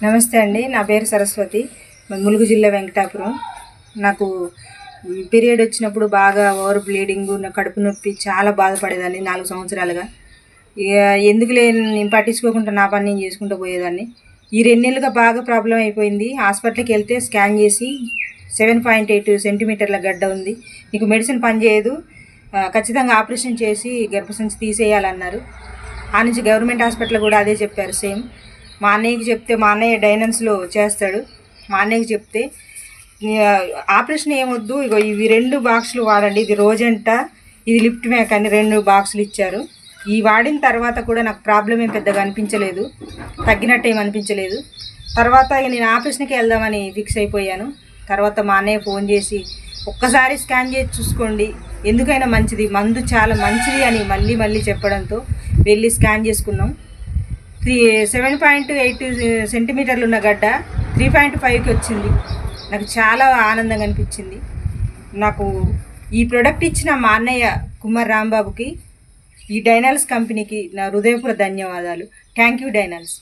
నమస్తే అండి, నా పేరు సరస్వతి. ములుగు జిల్లా వెంకటాపురం. నాకు పీరియడ్ వచ్చినప్పుడు బాగా ఓవర్ బ్లీడింగ్, నా కడుపు నొప్పి, చాలా బాధపడేదాన్ని 4 సంవత్సరాలుగా. ఇక ఎందుకులే నేను పట్టించుకోకుండా నా పని నేను చేసుకుంటూ పోయేదాన్ని. ఈ 2 నెలలుగా బాగా ప్రాబ్లం అయిపోయింది. హాస్పిటల్కి వెళ్తే స్కాన్ చేసి 7.8 సెంటీమీటర్ల గడ్డ ఉంది, నీకు మెడిసిన్ పనిచేయదు, ఖచ్చితంగా ఆపరేషన్ చేసి గర్భసంచి తీసేయాలన్నారు. ఆ నుంచి గవర్నమెంట్ హాస్పిటల్ కూడా అదే చెప్పారు, సేమ్. మా అన్నయ్యకి చెప్తే, మా అన్నయ్య డైనన్స్లో చేస్తాడు, మా అన్నయ్యకి చెప్తే ఆపరేషన్ ఏమొద్దు, ఇగో ఇవి 2 బాక్సులు వాడండి, ఇది రోజంట, ఇది లిఫ్ట్ మేక్ అని 2 బాక్సులు ఇచ్చారు. ఈ వాడిన తర్వాత కూడా నాకు ప్రాబ్లం ఏం పెద్దగా అనిపించలేదు, తగ్గినట్టు ఏం అనిపించలేదు. తర్వాత ఇక నేను ఆపరేషన్కి వెళ్దామని ఫిక్స్ అయిపోయాను. తర్వాత మా అన్నయ్య ఫోన్ చేసి, ఒక్కసారి స్కాన్ చేసి చూసుకోండి, ఎందుకైనా మంచిది, మందు చాలా మంచిది అని మళ్ళీ మళ్ళీ చెప్పడంతో వెళ్ళి స్కాన్ చేసుకున్నాం. 7.8 సెంటీమీటర్లు ఉన్న గడ్డ 3.5కి వచ్చింది. నాకు చాలా ఆనందంగా అనిపించింది. నాకు ఈ ప్రోడక్ట్ ఇచ్చిన మా అన్నయ్య కుమార్ రాంబాబుకి, ఈ డైనల్స్ కంపెనీకి నా హృదయపూర్వక ధన్యవాదాలు. Thank you డైనల్స్.